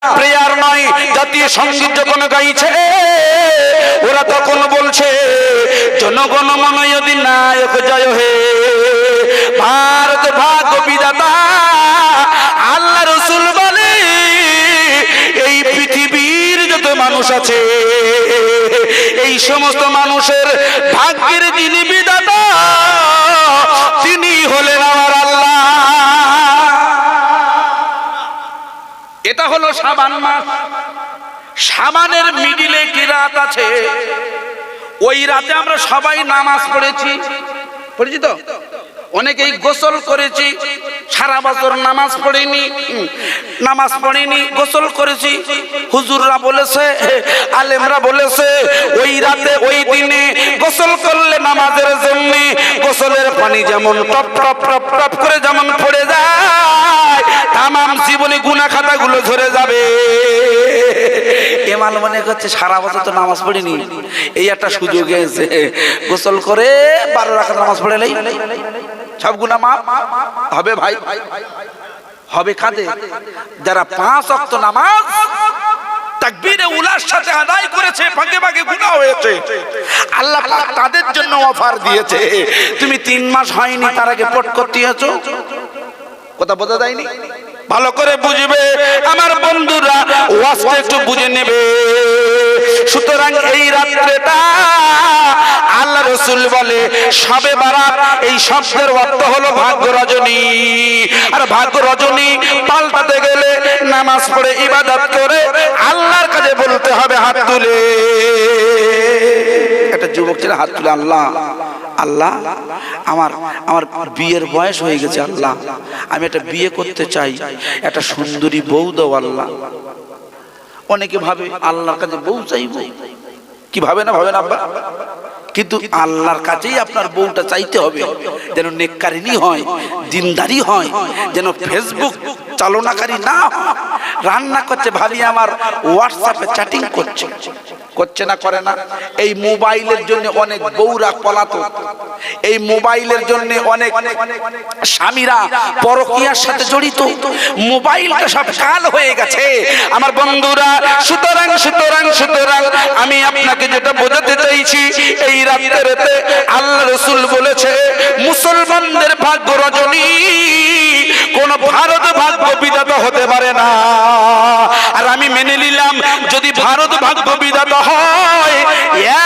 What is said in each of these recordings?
Prayer নয়, জাতীয় সঙ্গীত যখন গাইছে ওরা তখন বলছে জনগণ মন অধিনায়ক জয় হে, ভারত ভাগ্য বিধাতা। আল্লাহ রসুল বলে এই পৃথিবীর যত মানুষ আছে এই সমস্ত মানুষের ভাগ্যের যিনি বিধাতা তিনি হলেন আমার আল্লাহ। এটা হলো শাবান মাস। শাবানের মিডিলে কি রাত আছে, ওই রাতে আমরা সবাই নামাজ পড়েছি, পরিচিত অনেকেই গোসল করেছি, সারা বছর নামাজ পড়িনি গোসল করেছি। হুজুররা বলেছে, আলেমরা বলেছে ওই রাতে ওই দিনে গোসল করলে নামাজের জন্য গোসলের পানি যেমন টপ টপ টপ টপ করে যেমন পড়ে যায় তামাম জীবনে গুনাহ খাতাগুলো ঝরে যাবে। এমাল মনে করছে সারা বছর তো নামাজ পড়িনি, এই একটা সুযোগ এসে গোসল করে 12 রাকাত নামাজ পড়ে নেই, সব গুনাহ মাফ হবে। ভাই হবে কাদের? যারা 5 ওয়াক্ত নামাজ তাকবীরে উলার সাথে আদায় করেছে, ভাগে ভাগে গুনাহ হয়েছে, আল্লাহ পাক তাদের জন্য অফার দিয়েছে। তুমি 3 মাস হয়নি তার আগে পট করতে আছো, কথা বোঝা যায়নি? ভালো করে বুঝবে আমার বন্ধুরা, ওয়াজটা একটু বুঝে নেবে। সুতরাং এই রাত্রিটা আল্লাহ রাসূল বলে শবে বারাত, এই শব্দের অর্থ হলো ভাগ্য রজনী। আর ভাগ্য রজনী পাল্টাতে গেলে নামাজ পড়ে ইবাদত করে আল্লাহর কাছে বলতে হবে হাত তুলে। একটা যুবক ছেলে হাত তুলে, আল্লাহ আল্লাহ আমার বিয়ের বয়স হয়ে গেছে, আল্লাহ আমি একটা বিয়ে করতে চাই, একটা সুন্দরী বউ দাও আল্লাহ। অনেকে ভাবে আল্লাহর কাছে বউ চাইবো, কি ভাবে না আব্বা? কিন্তু আল্লাহর কাছেই আপনার বউটা চাইতে হবে যেন নেককারিনী হয়, দিনদারি হয়, যেন ফেসবুক চালনাকারী না হয়। রান্না করছে ভাবি আমার হোয়াটসঅ্যাপে চ্যাটিং করছে না, করে না। এই মোবাইলের জন্য অনেক বউরা পলাতক, এই মোবাইলের জন্য অনেক স্বামীরা পরকীয়ার সাথে জড়িত, মোবাইলটা সব কাল হয়ে গেছে আমার বন্ধুরা। সুতরাং আমি আপনাকে যেটা বোঝাতে চাইছি, এই রাত্রিতে আল্লাহ রাসূল বলেছে মুসলমানদের ভাগ্য রজনী কোন ভারত ভাগ্য বিধাতা হতে পারে না। আর আমি মেনে নিলাম যদি ভারত ভাগ্য বিধাতা হয়,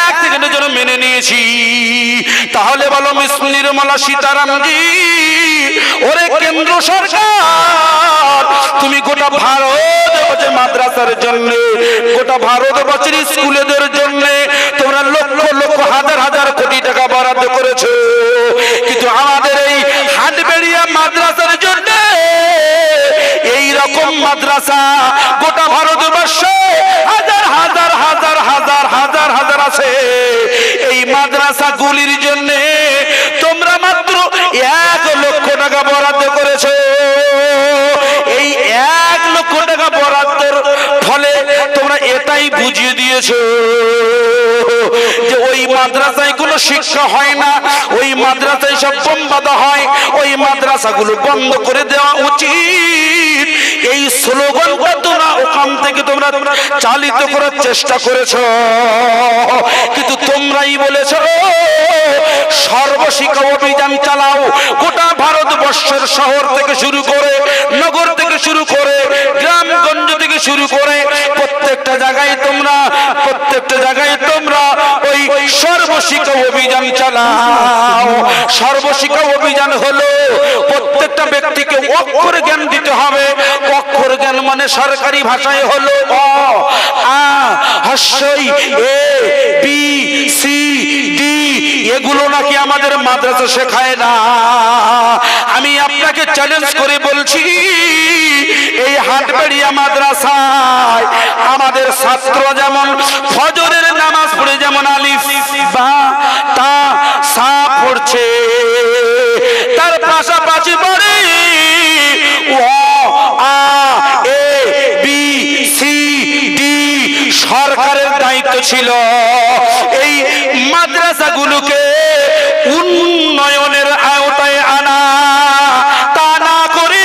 এক সেকেন্ডের জন্য মেনে নিয়েছি। তাহলে বলো মিস নির্মলা সীতারামজি, ওরে কেন্দ্র সরকার তুমি গোটা ভারত মাদ্রাসার জন্য, গোটা ভারতবর্ষের স্কুলেদের জন্য তোমরা লক্ষ লক্ষ হাজার হাজার কোটি টাকা বরাদ্দ করেছো, কিন্তু আমাদের এই হাটবেড়িয়া মাদ্রাসার জন্য এই রকম মাদ্রাসা গোটা ভারতবর্ষে হাজার হাজার হাজার হাজার হাজার হাজার আছে। এই মাদ্রাসা গুলির জন্য তোমরা মাত্র 1 লক্ষ টাকা বরাদ্দ করেছো। এই 1 লক্ষ টাকা বরাদ্দের ফলে তোমরা এটাই বুঝিয়ে দিয়েছো যে ওই মাদ্রাসায় কোনো শিক্ষা হয় না, ওই মাদ্রাসায় সব বোম বাঁধা হয়, ওই মাদ্রাসাগুলো বন্ধ করে দেওয়া উচিত। এই স্লোগানটা তোমরা ওখান থেকে তোমরা চালিত করার চেষ্টা করেছো, কিন্তু তোমরাই বলেছো সর্বশিক্ষা অভিযান চালাও। গোটা ভারতবর্ষের শহর থেকে শুরু করে, নগর থেকে শুরু করে, গ্রামগঞ্জ থেকে শুরু করে প্রত্যেকটা জায়গায় তোমরা ওই সর্বশিক্ষা অভিযান চালাও। সর্বশিক্ষা অভিযান হলো প্রত্যেকটা ব্যক্তিকে অক্ষর জ্ঞান দিতে হবে। অক্ষর জ্ঞান মানে সরকারি ভাষায় হলো অ আ হস্যই এ বি সি ডি, এগুলো নাকি আমাদের মাদ্রাসা শেখায় না। আমি আপনাকে চ্যালেঞ্জ করে বলছি, এই হাটবেড়িয়া মাদ্রাসায় আমাদের ছাত্র যেমন ফজরের নামাজ পড়ে যেমন আলিফ বা তা সা পড়ছে, তার পাশাপাশি পড়ে ও আ এ বি সি ডি। সরকারের দায়িত্ব ছিল এই মাদ্রাসাগুলোকে উন্নয়নের আওতায় আনা, তা না করে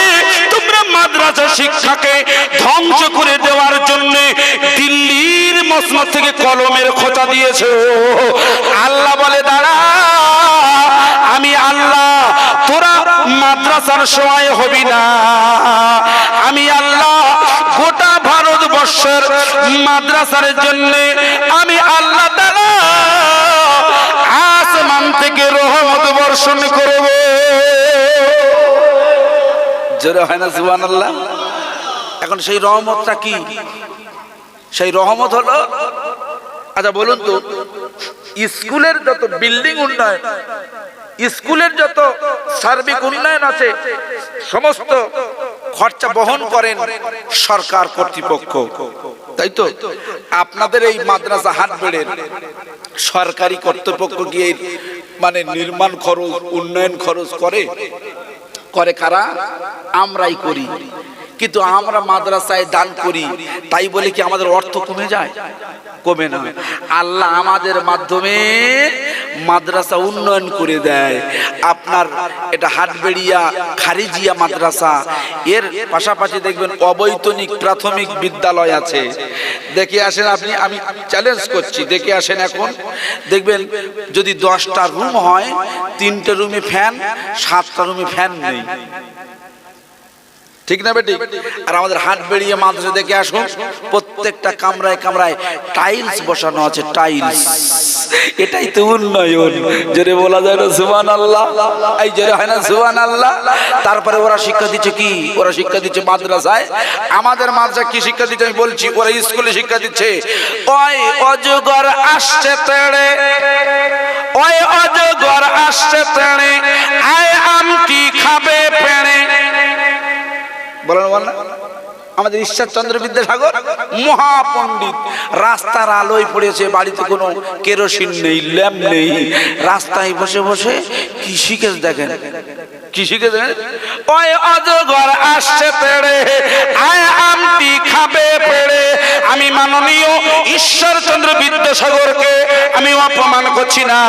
তোমরা মাদ্রাসা শিক্ষাকে ধ্বংস করে দেওয়ার প্রশ্ন থেকে কলমের খোঁচা দিয়েছে। আল্লাহ বলে দাঁড়া, আমি আল্লাহ তোরা মাদ্রাসার সময় হবি না। আমি আল্লাহ গোটা ভারতবর্ষের মাদ্রাসার জন্য আমি আল্লাহ তাআলা আসমান থেকে রহমত বর্ষণ করব। জোরে হয় না সুবহানাল্লাহ? এখন সেই রহমতটা কি? সেই রহমত হলো, আচ্ছা বলুন তো, স্কুলের যত বিল্ডিং উন্নয়ন, স্কুলের যত সার্বিক উন্নয়ন আছে, সমস্ত খরচা বহন করেন সরকার কর্তৃপক্ষ, তাই তো? আপনাদের এই মাদ্রাসা হাটবেড়ের সরকারি কর্তৃপক্ষ গিয়ে মানে নির্মাণ খরচ, উন্নয়ন খরচ করে কারা? আমরাই করি। কিন্তু আমরা মাদ্রাসায় দান করি, তাই বলে কি আমাদের অর্থ কমে যায়? কমে না। আল্লাহ আমাদের মাধ্যমে মাদ্রাসা উন্নয়ন করে দেয়। আপনার এটা হাটবেড়িয়া খারিজিয়া মাদ্রাসা, এর পাশাপাশি দেখবেন অবৈতনিক প্রাথমিক বিদ্যালয় আছে। দেখে আসেন আপনি, আমি চ্যালেঞ্জ করছি, দেখে আসেন। এখন দেখবেন যদি 10টা রুম হয়, 3টে রুমে ফ্যান, 7টা রুমে ফ্যান নেই। ঠিক না বেটি? আর আমাদের হাটবেড়িয়া মাদ্রাসা দেখে আসুন, প্রত্যেকটা কামরায় কামরায় টাইলস বসানো আছে, টাইলস। এটাই তো উন্নয়ন। জোরে বলা যায় না সুবহানাল্লাহ? এই জোরে হয় না সুবহানাল্লাহ? তারপরে ওরা শিক্ষা দিচ্ছে কি? ওরা শিক্ষা দিচ্ছে মাদ্রাসায়। আমাদের মাদ্রাসা কি শিক্ষা দিচ্ছে আমি বলছি, ওরা স্কুলে শিক্ষা দিচ্ছে, ওই অজগর আসছে তেড়ে, ওই অজগর আসছে তেড়ে, আয় আম কি খাবে পেড়ে। বলেন বলেন। আমাদের ঈশ্বরচন্দ্র বিদ্যাসাগর মহাপণ্ডিত, রাস্তার আলোয় পড়েছে, বাড়িতে কোনো কেরোসিন নেই, ল্যাম্প নেই, রাস্তায় বসে বসে কি শিখেছে দেখেন, কি শিখেছে? ওই অজগর আসছে তেড়ে, আয় আমটি খাবে পেড়ে। আমি মাননীয় ঈশ্বরচন্দ্র বিদ্যাসাগরকে আমি অপমান করছি না,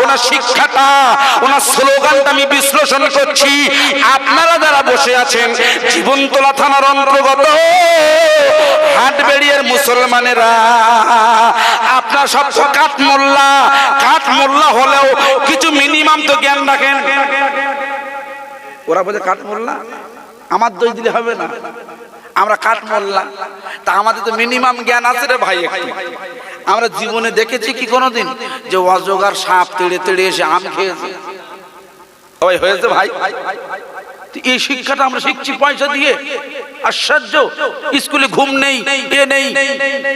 ওনার শিক্ষাটা, ওনার স্লোগানটা আমি বিশ্লেষণ করছি। আপনারা যারা বসে আছেন জীবনতলা থানার অন্তর্গত হাটবেড়িয়ার মুসলমানেরা, আপনার সব কাঠমোল্লা হলেও কিছু মিনিমাম তো জ্ঞান রাখেন। ওরা বলে কাঠমোল্লা, আমার দোষ দিলে হবে না, আমরা কাঠমোল্লা, তা আমাদের তো মিনিমাম জ্ঞান আছে রে ভাই। একটু আমরা জীবনে দেখেছি কি কোনোদিন যে অজগর সাপ তেড়ে তেড়ে এসে আম খেয়েছে? ওই হয়েছে ভাই? এই শিক্ষাটা আমরা শিখছি পয়সা দিয়ে। আশ্চর্য! স্কুলে ঘুম নেই, এ নেই,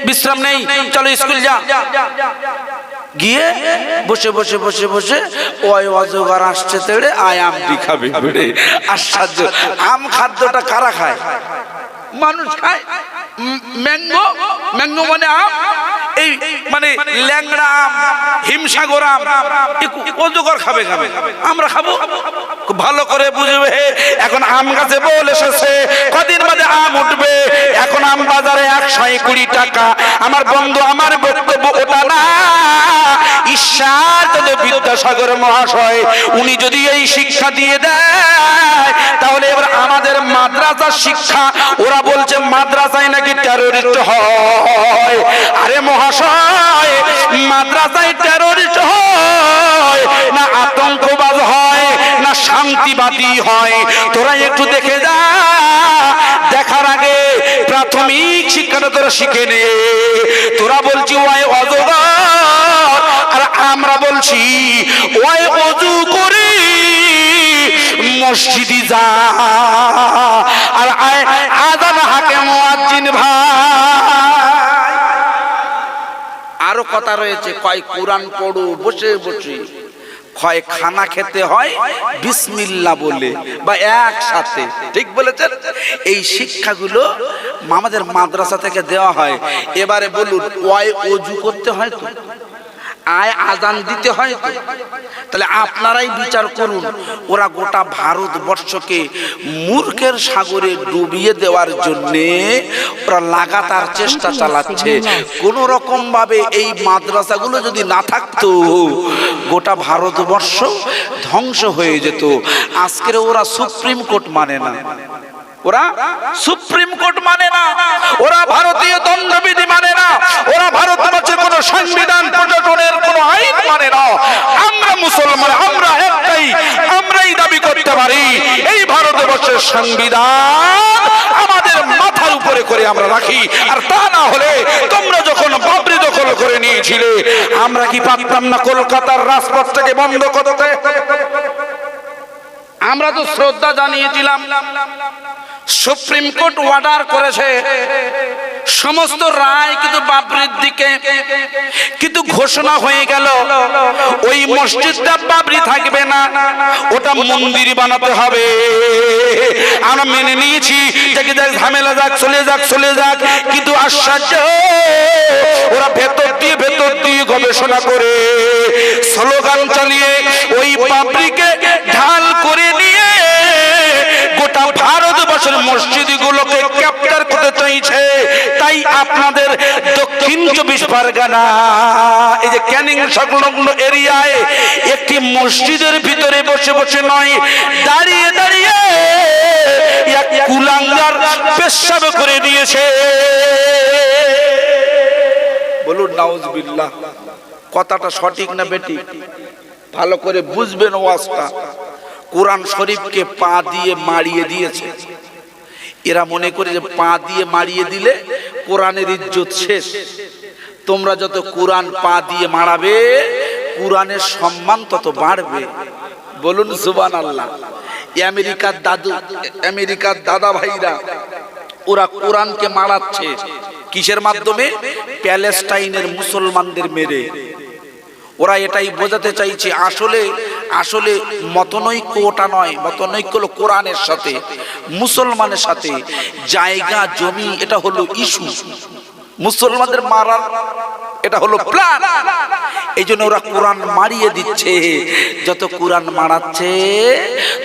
বিশ্রাম নেই, চলো স্কুল যা। গিয়ে বসে বসে বসে বসে ওই অজগর আসছে তেড়ে, আয় আমটি খাবে বেড়ে। আশ্চর্য! আম খাদ্যটা কারা খায়? মানুষ খায়। ম্যাঙ্গো, ম্যাঙ্গো মানে আম, এই মানে ল্যাংড়া আম, হিমসাগর আম, অজগর খাবে, আমরা খাবো? ভালো করে বুঝবে। এখন আম গাছে বল এসেছে, কদিন বাদে আম উঠবে। এখন আম বাজারে 120 টাকা। আমার বন্ধু, আমার বক্তব্য ওটা না। ঈশ্বরচন্দ্র বিদ্যাসাগর মহাশয় উনি যদি এই শিক্ষা দিয়ে দেয়, তাহলে এবার আমাদের মাদ্রাসার শিক্ষা, ওরা বলছে মাদ্রাসায় নাকি টেররিস্ট হয়। আরে মহাশয়, মাদ্রাসায় টেররিস্ট হয় না আতঙ্কবাদ হয় না শান্তিবাদী হয়? তোরা একটু দেখে যা। দেখার আগে প্রাথমিক শিক্ষাটা তোরা শিখে নে। তোরা বলছি ওই অজগর, আর আমরা বলছি ওই অজু করি মসজিদে যা। আর আযান হাকে মুয়াজ্জিন ভাই। আরো কথা রয়েছে, কয় কোরআন পড়ো বসে বসে, হয় খানা খেতে হয় বিসমিল্লাহ বলে বা একসাথে। ঠিক বলেছেন? এই শিক্ষাগুলো আমাদের মাদ্রাসা থেকে দেওয়া হয়। এবারে বলুন, ওই ওযু করতে হয় তো, আয় আজান দিতে হয় তো। তাহলে আপনারাই বিচার করুন, ওরা গোটা ভারতবর্ষকে মূর্খের সাগরে ডুবিয়ে দেওয়ার জন্য ওরা লাগাতার চেষ্টা চালাচ্ছে। কোন রকম ভাবে এই মাদ্রাসাগুলো যদি না থাকতো, গোটা ভারতবর্ষ ধ্বংস হয়ে যেত। আজকের ওরা সুপ্রিম কোর্ট মানে না, ওরা সুপ্রিম কোর্ট মানে না, ওরা ভারতীয় দণ্ডবিধি মানে না, ওরা ভারত সংবিধান প্রশাসনের কোন আইন মানে না। আমরা মুসলমান, আমরা একটাই, আমরাই দাবি করতে পারি এই ভারতবর্ষের সংবিধান আমাদের মাথার উপরে করে আমরা রাখি। আর তা না হলে তোমরা যখন বাবরি দখল করে নিয়েছিলে, আমরা কি পারতাম না কলকাতার রাজপথটাকে বন্ধ করতে? আমরা তো শ্রদ্ধা জানিয়েছিলাম। সুপ্রিম কোর্ট অর্ডার করেছে সমস্ত রায় কিন্তু বাবরির দিকে, কিন্তু ঘোষণা হয়ে গেল ওই মসজিদটা বাবরি থাকবে না, ওটা মন্দির বানাতে হবে। আমরা মেনে নিয়েছি যে ঝামেলা যাক, চলে যাক, কিন্তু আশ্চর্য ওরা ভেতর দিয়ে গবেষণা করে স্লোগান চালিয়ে ওই বাবরিকে ঢাল করে নিয়ে গোটা ভারতবর্ষের মসজিদগুলোকে ক্যাপচার করতে চাইছে। তাই আপনাদের দক্ষিণ 24 পরগনা এই যে ক্যানিং সংলগ্ন এরিয়ায় একটি মসজিদের ভিতরে বসে নয়, দাঁড়িয়ে এক কুলাঙ্গার পেশাব করে দিয়েছে। বলুন নাউজুবিল্লাহ। কথাটা সঠিক না বেটি? ভালো করে বুঝবেন ওয়াজটা। কোরআন শরীফকে পা দিয়ে মারিয়ে দিয়েছে। এরা মনে করে যে পা দিয়ে মারিয়ে দিলে কোরআনের ইজ্জত শেষ। তোমরা যত কোরআন পা দিয়ে মারাবে, কোরআনের সম্মান তত বাড়বে। বলুন সুবহানাল্লাহ। আমেরিকার দাদা ভাইরা ওরা কোরআনকে মারাচ্ছে কিসের মাধ্যমে? প্যালেস্টাইনের মুসলমানদের মেরে। ওরা এটাই বোঝাতে চাইছে আসলে মতনৈক্য ওটা নয়, মতনৈক্য হলো কোরআনের সাথে, মুসলমানের সাথে। জায়গা জমি এটা হলো ইস্যু, মুসলমানদের মারার এটা হলো প্ল্যান। এই জন্য ওরা কোরআন মারিয়ে দিচ্ছে। যত কোরআন মারাচ্ছে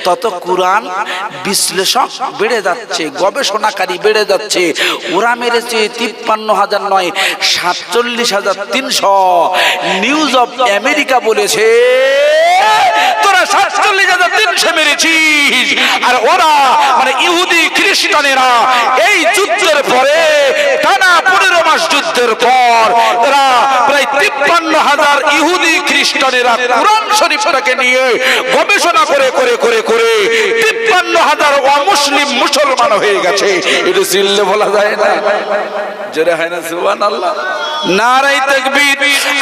তত কোরআন বিশ্লেষক বেড়ে যাচ্ছে, গবেষণাকারী বেড়ে যাচ্ছে। ওরা মেরেছে 53,000 নয়, 47,300। নিউজ অফ আমেরিকা বলেছে তোরা 47,300 মেরেছিস। আর ওরা মানে ইহুদি খ্রিস্টানেরা এই যুদ্ধের পরে টানা 15 মাস যুদ্ধের পর এরা প্রায় 53,000 ইহুদি খ্রিস্টানেরা কোরআন শরীফটাকে নিয়ে গবেষণা করে 53,000 অমুসলিম মুসলমান হয়ে গেছে। এটা চিল্লে বলা যায় না, জোরে হয় না সুবহানাল্লাহ। নারায়ে তাকবীর।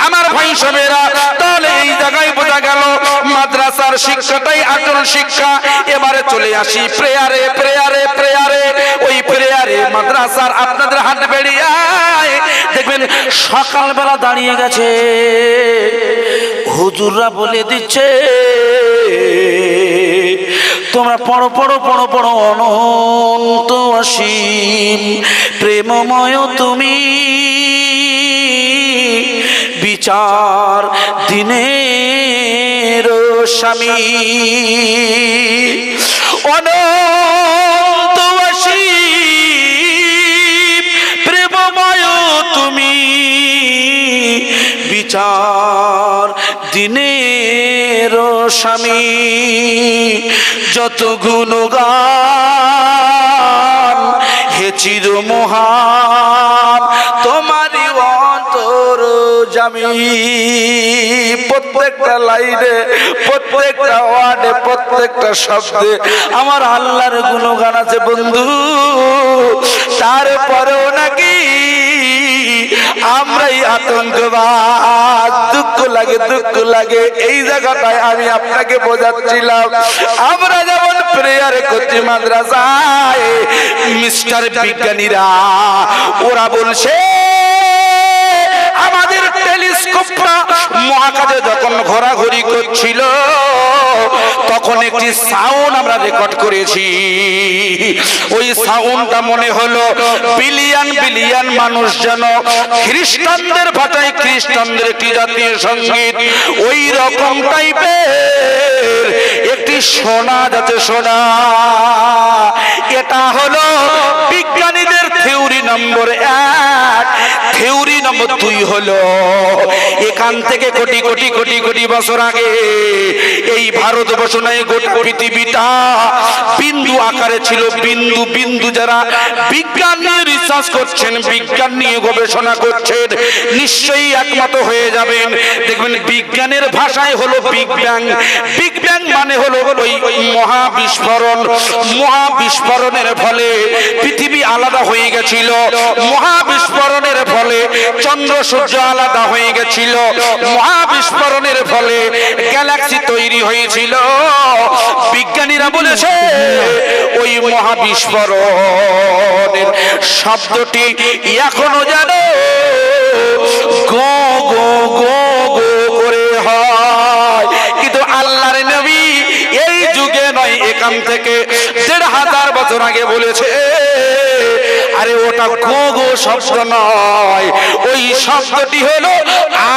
আমার ভাই সবেরা, তাহলে এই জায়গায় বোঝা গেল মাদ্রাসার শিক্ষাটাই আসল শিক্ষা। এবারে চলে আসি প্রেয়ারে। ওই প্রেয়ারে মাদ্রাসার আপনাদের হাত বেরিয়ায় দেখবেন সকালবেলা দাঁড়িয়ে গেছে, হুজুররা বলে দিচ্ছে তোমরা পড়ো অনন্ত অসীম প্রেমময় তুমি, বিচার দিনের স্বামী। অনন্ত অসীম প্রেমময় তুমি, বিচার দিনের স্বামী। যত গুণগান হে চির মহান তোমারই অন্তর জামি। প্রত্যেকটা লাইনে, প্রত্যেকটা ওয়ার্ডে, প্রত্যেকটা শব্দে আমার আল্লাহর গুণগান আছে বন্ধু। তারপরেও নাকি আমরাই আতঙ্কবাদ। দুঃখ লাগে। এই জায়গাটায় আমি আপনাকে বোঝাচ্ছিলাম, আমরা যেমন প্রেয়ারে করছি মাদ্রাসায়, মিস্টার বিজ্ঞানীরা ওরা বলছে আমাদের টেলিস্কোপটা মহাকাশে যখন ঘোরাঘুরি করছিল তখন একটি সাউন্ড আমরা রেকর্ড করেছি। ওই সাউন্ডটা মনে হলো বিলিয়ন মানুষ যেন খ্রিস্টানদের ভাষায় খ্রিস্টানদের একটি জাতীয় সঙ্গীত ওই রকম টাইপের একটি শোনা যাচ্ছে। শোনা এটা হলো বিজ্ঞানীদের থিওরি নম্বর 1। থিওরি নম্বর 2 হলো এখান থেকে কোটি কোটি কোটি কোটি বছর আগে এই ভারতবর্ষ নয় গোটা পৃথিবীটা বিন্দু আকারে ছিল। বিন্দু বিন্দু যারা বিজ্ঞান নিয়ে রিসার্চ করছেন, বিজ্ঞান নিয়ে গবেষণা করছেন, নিশ্চয়ই একমত হয়ে যাবেন। দেখবেন বিজ্ঞানের ভাষায় হলো বিগ ব্যাং। বিগ ব্যাং মানে হলো ওই মহাবিস্ফোরণ। মহাবিস্ফোরণের ফলে পৃথিবী আলাদা হয়ে গেছিল। মহাবিস্ফোরণের ফলে চন্দ্র সূর্য আলাদা হয়ে গেছিল। মহাবিস্ফোরণের ফলে গ্যালাক্সি তৈরি হয়েছিল। বিজ্ঞানীরা বলেছে ওই মহাবিস্ফোরণের শব্দটি এখনো জানো গো গো গো গো করে হয়, কিন্তু আল্লাহর নবী এই যুগে নয় এখান থেকে ১৫০০ বছর আগে বলেছে আরে ওটা গো গো শব্দ নয়, ওই শব্দটি হলো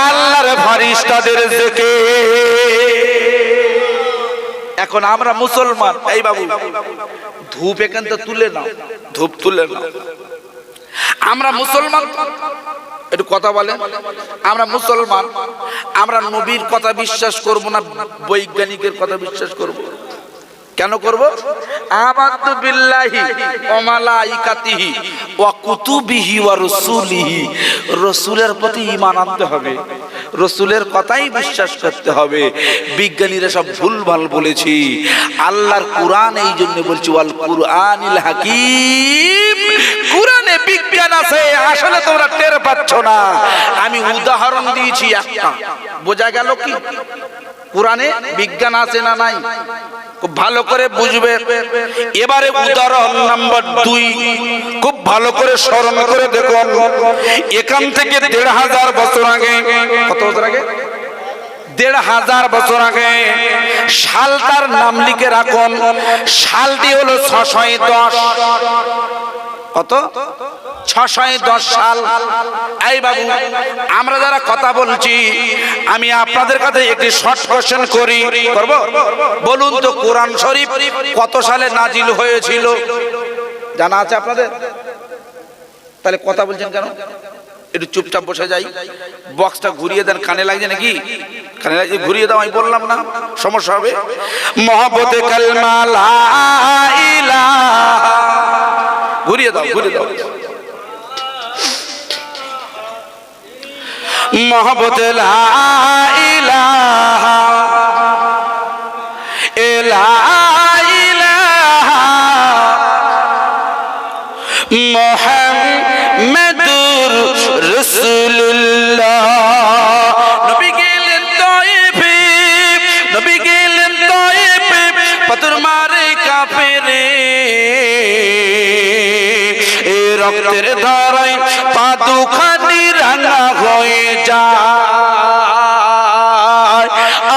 আল্লাহর ফারিস্তাদের জিকির। এখন আমরা মুসলমান, এই বাবু ধূপ এখান থেকে তুলে নাও, ধূপ তুলে নাও। আমরা মুসলমান, একটু কথা বলে, আমরা মুসলমান, আমরা নবীর কথা বিশ্বাস করব না বৈজ্ঞানিকের কথা বিশ্বাস করব? কেন করব? আমানতু বিল্লাহি ওয়া মালাইকাতিহি ওয়া কুতুবিহি ওয়া রাসূলিহি। রাসূলের প্রতি ঈমান আনতে হবে, রাসূলের কথাই বিশ্বাস করতে হবে। বিজ্ঞানীরা সব ভুলভাল বলেছি। আল্লাহর কোরআন এই জন্য বলছি ওয়াল কুরআনিল হাকিম। কোরআনে বিজ্ঞান আছে, আসলে তোমরা টের পাচ্ছ না। আমি উদাহরণ দিয়েছি একটা, বোঝা গেল কি কোরআনে বিজ্ঞান আছে না নাই? খুব ভালো করে বুঝবে। এবারে উদাহরণ নাম্বার 2 খুব ভালো করে স্মরণ করে দেখুন। এখান থেকে ১৫০০ বছর আগে, কত বছর আগে? ১৫০০ বছর আগে সালটার নাম লিখে রাখুন। সালটি হলো ৬১০। কত? ৬১০ সাল। এই বাবু আমরা যারা কথা বলছি, আমি আপনাদের কাছে একটি শর্ট কোশ্চেন করি, করব? বলুন তো কোরআন শরীফ কত সালে নাজিল হয়েছিল? জানা আছে আপনাদের? তাহলে কথা বলছেন কেন? একটু চুপচাপ বসে যাই। বক্সটা ঘুরিয়ে দেন, কানে লাগছে নাকি? কানে লাগছে, ঘুরিয়ে দাও। আমি বললাম না সমস্যা হবে। মহব্বতে কালমা লা ইলাহা, ঘুরিয়ে দাও, ঘুরিয়ে দাও। মহব্বতে লা ইলাহা ইল্লাল্লাহ মুহাম্মাদুর রাসূলুল্লাহ। নবী গেলেন তায়েফে, নবী গেলেন তায়েফে, পাথর মারে কাফেরে, এ রক্তের ধারায় পা দুখানি রাঙা হয়ে যায়।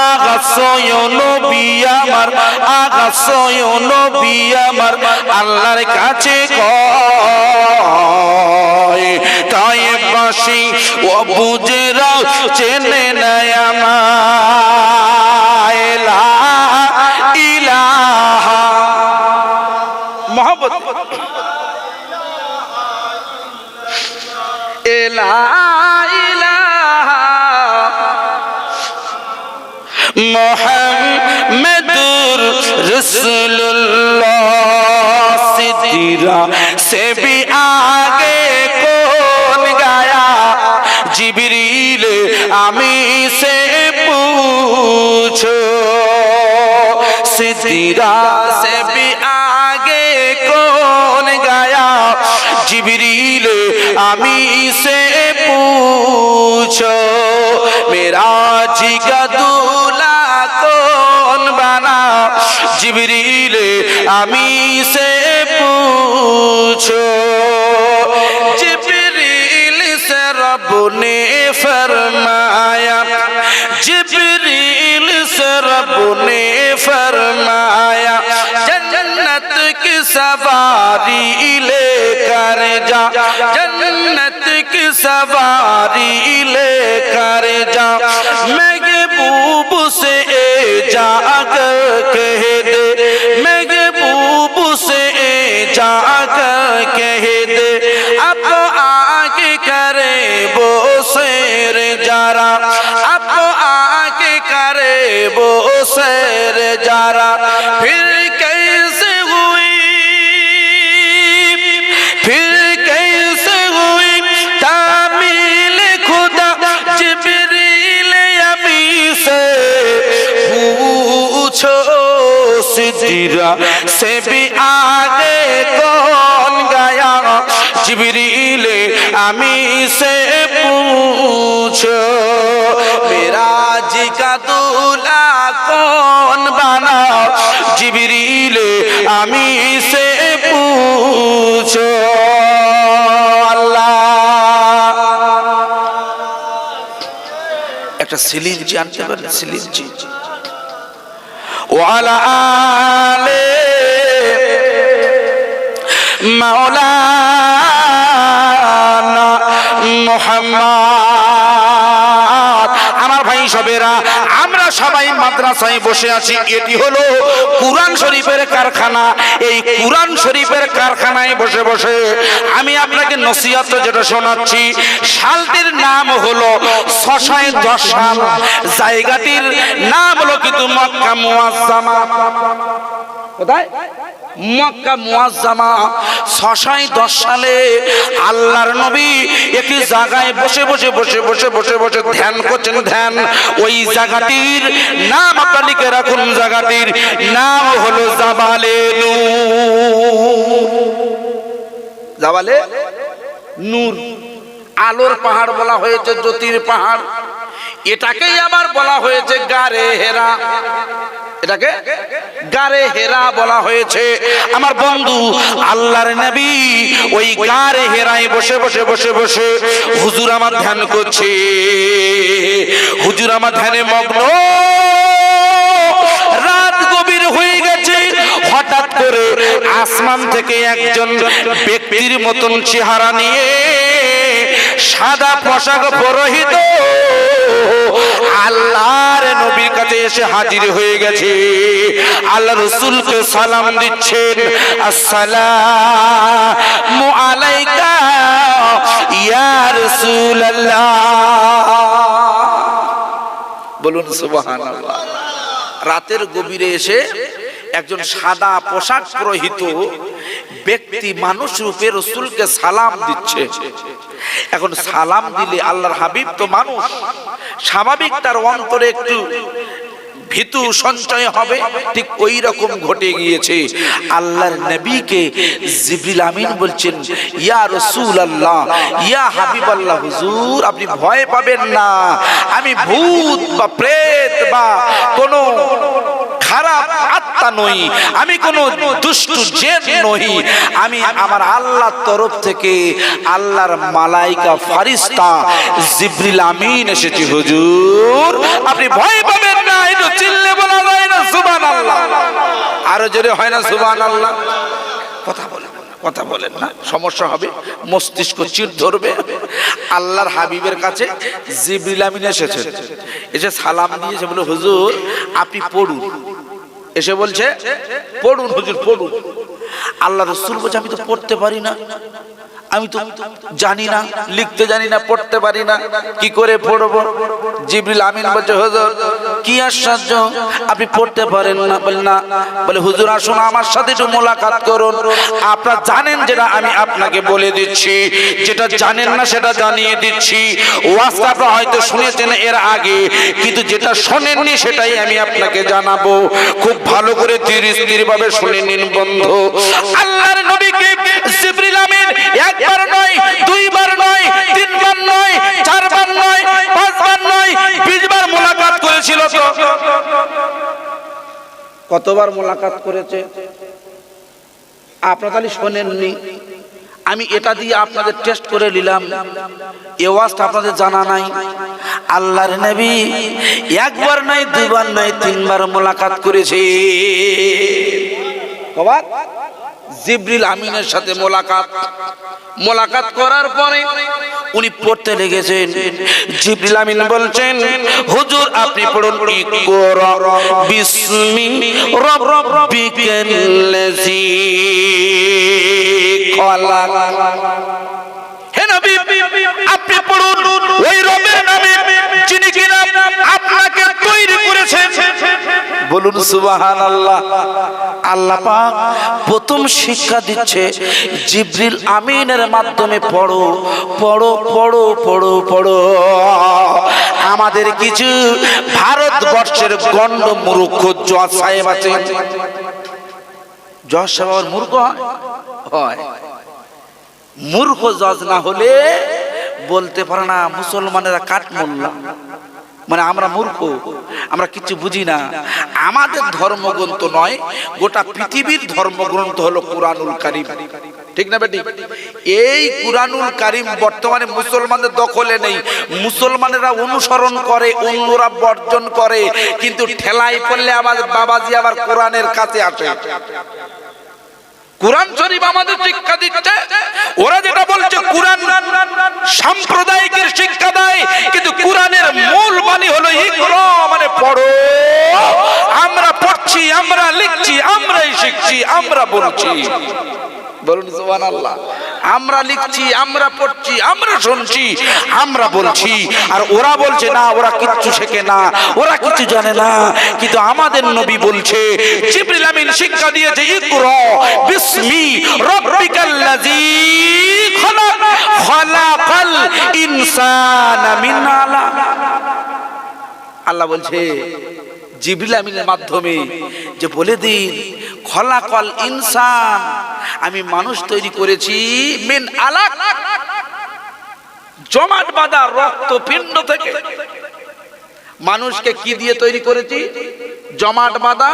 আগা সয় নবী আমার, আগা সয় নবী আমার, আল্লাহর কাছে কয় তায়েফবাসী ও বুজরা চেনে না আমায়। লা ইলাহা মুহাম্মদ লা ইলাহা মুহাম্মাদুর রাসূলুল্লাহ। सिद्दीरा से भी आगे कौन गया, जिब्रील आमी से पूछो। सिद्दीरा से भी आगे कौन गया, जिब्रील आमी से पूछो। मेरा जिगर दूल्हा कौन बना, जिब्रील आमी से पूछो। जिब्रील से रब ने फरमाया, जिब्रील से रब ने फरमाया, जन्नत की सवारी लेकर जा, जन्नत की सवारी लेकर जा। महबूब से जाकर कह दे, महबूब से जाकर कह दे, अब आगे करे बोसर जारा फिर कैसे हुई, फिर कैसे हुई तामील खुदा जिब्रील अमी से पूछो, सिदरा से भी आगे कौन गया जिब्रील अमी से पूछो, मेराज का दूल्हा कौन बना जिब्रील अमी से पूछो। अल्लाह একটা সিলিঞ্জি আনতে পারেন, সিলিঞ্জি ওয়ালা আলে মাওলানা মুহাম্মদ। আমার ভাই সবেরা, আমরা সবাই মাদ্রাসায় বসে আছি, এটি হলো কুরআন শরীফের কারখানা। এই কুরআন শরীফের কারখানায় বসে বসে আমি আপনাকে নসিহত যেটা শোনাচ্ছি, সালটির নাম হলো ৬১০ সাল, জায়গাটির নাম হলো কিন্তু মক্কা মুআজ্জামা। কোথায়? মক্কা মুআজ্জামা। ৬১০ সালে আল্লাহর নবী একটি জায়গায় বসে বসে বসে বসে বসে বসে ধ্যান করছেন। ধ্যান, ওই জায়গাটির নাম আপনারা লিখে রাখুন, জায়গাটির নাম হলো জাবালে নূর। জাবালে নূর, আলোর পাহাড় বলা হয়েছে, জ্যোতির পাহাড়। এটাকেই আবার বলা হয়েছে গারে হেরা, এটাকে গারে হেরা বলা হয়েছে। আমার বন্ধু আল্লাহর নবী ওই গারে হেরায় বসে বসে বসে বসে হুজুর আমার ধ্যান করছে, হুজুর আমার ধ্যানে মগ্ন। রাত গভীর হয়ে গেছে, হঠাৎ করে আসমান থেকে একজন ব্যক্তির মতন চেহারা নিয়ে সাদা পোশাক পরিহিত আল্লাহর নবীর কাছে এসে হাজির হয়ে গেছে। আল্লাহ রাসূলকে সালাম দিচ্ছেন, আসসালামু আলাইকা ইয়া রাসূলুল্লাহ। বলুন সুবহানাল্লাহ। রাতের গভীরে এসে একজন সাদা পোশাক পরিহিত ব্যক্তি মানুষ রূপে রাসূলকে সালাম দিচ্ছে। এখন সালাম দিলে আল্লাহর হাবিব তো মানুষ, স্বাভাবিক তার অন্তরে একটু ভীতু সঞ্চয় হবে, ঠিক ওই রকম ঘটে গিয়েছে। আল্লাহর নবীকে জিবরিল আমিন বলছেন, ইয়া রাসূলুল্লাহ, ইয়া হাবিবাল্লাহ, হুজুর আপনি ভয় পাবেন না, আমি ভূত বা প্রেত বা কোনো খারাপ আত্মা নই, আমি কোনো দুষ্টু জিন নই, আমি আমার আল্লাহর তরফ থেকে আল্লাহর মালাইকা ফেরেশতা জিবরিল আমিন এসেছি, হুজুর আপনি ভয় পাবেন না। এটা চিল্লে বলা যায় না সুবহানাল্লাহ? আরো জোরে হয় না সুবহানাল্লাহ? কথা বলেন না, সমস্যা হবে, মস্তিষ্ক চিড় ধরবে। আল্লাহর হাবিবের কাছে জিবরিল আমিন এসেছে, এসে সালাম দিয়েছে, বলে হুজুর আপনি পড়ুন। এসে বলছে পড়ুন হুজুর পড়ুন। আল্লাহ রাসূল বলছে আমি তো পড়তে পারি না, আমি তো জানি না, লিখতে জানি না, পড়তে পারি না, কি করে পড়বো? জিবরিল আমিন বলছে হুজুর কি আশ্চর্য, আপনি পড়তে পারেন না? বলে না। বলে হুজুর আসুন আমার সাথে একটু মোলাকাত করুন, আপনারা জানেন যেটা আমি আপনাকে বলে দিচ্ছি, যেটা জানেন না সেটা জানিয়ে দিচ্ছি। ওয়াজটা আপনারা হয়তো শুনেছেন এর আগে, কিন্তু যেটা শোনেননি সেটাই আমি আপনাকে জানাবো। খুব ভালো করে ধীর স্থির ভাবে শুনে নিন বন্ধু। আল্লাহর নবীকে জিবরিল আমিন একবার নয়, দুইবার নয়, তিনবার নয়, চারবার নয়, পাঁচবার নয়, 20 বার মোলাকাত করেছিল। তো কতবার মোলাকাত করেছে আপনারা তাহলে শোনেননি? আমি এটা দিয়ে আপনাদের টেস্ট করে নিলাম, এই ওয়াজটা আপনাদের জানা নাই। আল্লাহর নবী একবার নয়, দুইবার নয়, 3 বার মোলাকাত করেছে। কবার? জিবরিল আমিনের সাথে মোলাকাত করার পরে উনি পড়তে লেগেছেন। জিবরিল আমিন বলছেন হুজুর আপনি পড়ুন, ইকরা বিসমি রাব্বিকাল্লাযী খালাক। হে নবী আপনি পড়ুন ওই রবের নামে যিনি কিনা আপনাকে তৈরি করেছেন। সুবহানাল্লাহ। আল্লাহ পাক প্রথম শিক্ষা দিচ্ছে জিবরিল আমিনের মাধ্যমে পড়ো পড়ো পড়ো পড়ো পড়ো। আমাদের কিছু ভারতবর্ষের গণ্ড মূর্খ জজ সাহেব আছে। জজ সাহেব মূর্খ হয়? মূর্খ জজ না হলে বলতে পারে না মুসলমানেরা কাঠমোল্লা, মানে আমরা মূর্খ, আমরা কিছু বুঝি না। আমাদের ধর্মগ্রন্থ নয়, গোটা পৃথিবীর ধর্মগ্রন্থ হলো কুরআনুল কারীম, ঠিক না বেটি? এই কুরআনুল কারীম বর্তমানে মুসলমানদের দখলে নেই। মুসলমানেরা অনুসরণ করে, অন্যরা বর্জন করে, কিন্তু ঠেলাই পড়লে আবার বাবাজি আবার কোরআনের কাছে আসে। কুরআন শরীফ আমাদের শিক্ষা দিচ্ছে, ওরা যেটা বলছে কুরআন সাম্প্রদায়িকের শিক্ষা দেয়, কিন্তু কুরআনের মূল বাণী হলো ইকরা, মানে পড়ো। আমরা পড়ছি, আমরা লিখছি, আমরাই শিখছি, আমরা বলছি। বলুন সুবহানাল্লাহ। আমরা লিখছি, আমরা পড়ছি, আমরা শুনছি, আমরা বলছি। আর ওরা বলছে না, ওরা কিচ্ছু শেখে না, ওরা কিছু জানে না। কিন্তু আমাদের নবী বলছে, জিবরিল আমিন শিক্ষা দিয়েছে, ইকরা বিসমি রাব্বিকাল্লাযী খালাক খালাকাল ইনসানা মিন আলাক। আল্লাহ বলছে জিবরিল আমিনের মাধ্যমে যে বলে দিন, খলাকাল ইনসান, আমি মানুষ তৈরি করেছি মিন আলাক, জমাট বাঁধা রক্তপিণ্ড থেকে। মানুষকে কি দিয়ে তৈরি করেছি? জমাট বাঁধা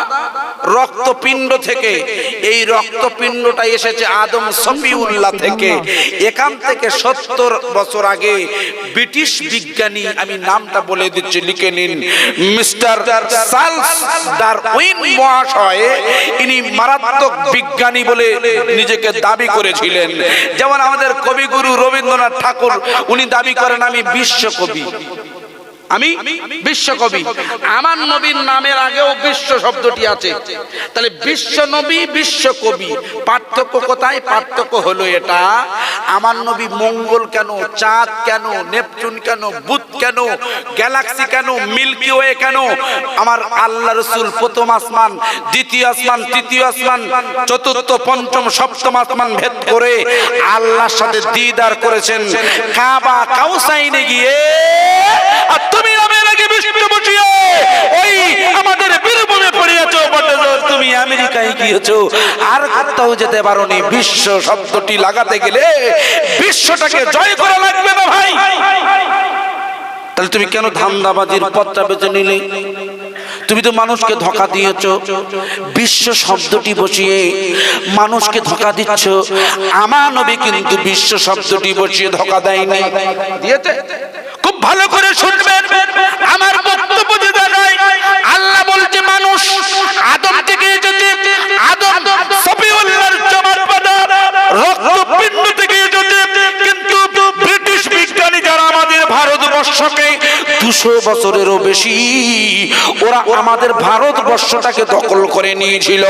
রক্তপিণ্ড থেকে। এই রক্তপিণ্ডটা এসেছে আদম সফিউল্লাহ থেকে। এখান থেকে 70 বছর আগে ব্রিটিশ বিজ্ঞানী, আমি নামটা বলে দিচ্ছি, লিখে নিন, মিস্টার চার্লস ডারউইন মহাশয়, ইনি মারাত্মক বিজ্ঞানী বলে নিজেকে দাবি করেছিলেন। যেমন আমাদের কবিগুরু রবীন্দ্রনাথ ঠাকুর, উনি দাবি করেন আমি বিশ্বকবি, আমি বিশ্বকবি। আমার নবীর নামের আগেও বিশ্ব শব্দটি আছে। তাহলে বিশ্ব নবী, বিশ্বকবি, পার্থক্য কোথায়? পার্থক্য হলো এটা, আমার নবী মঙ্গল কেন, চাঁদ কেন, নেপচুন কেন, বুধ কেন, গ্যালাক্সি কেন, মিল্কি ওয়ে কেন? আমার আল্লাহ রাসূল প্রথম আসমান, দ্বিতীয় আসমান, তৃতীয় আসমান, চতুর্থ, পঞ্চম, সপ্তম আসমান ভেদ করে আল্লাহর সাথে দিদার করেছেন কাবা কাউসাইনে গিয়ে। আর তুমি নামের আগে বৃষ্টি বসিয়ে ওই আমাদের বীরভূমে পড়িয়েছো, তুমি আমেরিকায় গিয়েছো, আর কোথাও যেতে পারোনি। বিশ্ব শব্দটি লাগাতে গেলে বিশ্বটাকে জয় করা লাগবে না ভাই। তাহলে তুমি কেন ধান্দাবাজির পথটা বেছে নিলে? তুমি তো মানুষকে ধোঁকা দিয়েছো, বিশ্ব শব্দটি বসিয়ে মানুষকে ধোঁকা দিচ্ছ। আমার নবী কিন্তু বিশ্ব শব্দটি বসিয়ে ধোঁকা দেয়নি, দিয়েছে। খুব ভালো করে শুনবেন আমার বক্তব্য যে জায়গায় আল্লাহ বলছে মানুষ আদম থেকে এসেছে, আদম সফিউল্লাহর জমাট বাঁধা রক্তপিণ্ড থেকে এসেছে। কিন্তু ব্রিটিশ বিজ্ঞানী যারা আমাদের ভারতবর্ষকে 200 বছরেরও বেশি ওরা আমাদের ভারতবর্ষটাকে দখল করে নিয়েছিল।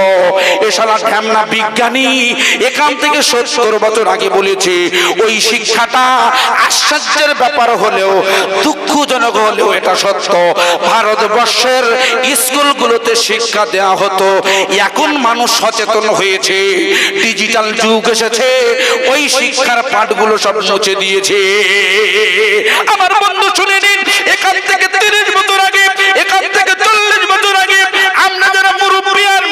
এ শালা ঢ্যামনা বিজ্ঞানী এখান থেকে 70 বছর আগে বলেছে। ওই শিক্ষাটা আশ্চর্যের ব্যাপার হলেও, দুঃখজনক হলেও এটা সত্য। ভারতবর্ষের স্কুলগুলোতে শিক্ষা দেওয়া হতো। এখন মানুষ সচেতন হয়েছে, ডিজিটাল যুগ এসেছে, ওই শিক্ষার পাঠগুলো সব মুছে দিয়েছে। আমার বন্ধু শুনে নিন, এখান থেকে 30 বছর আগে, এখান থেকে 40 বছর আগে আমরা যারা মুরব্বী আর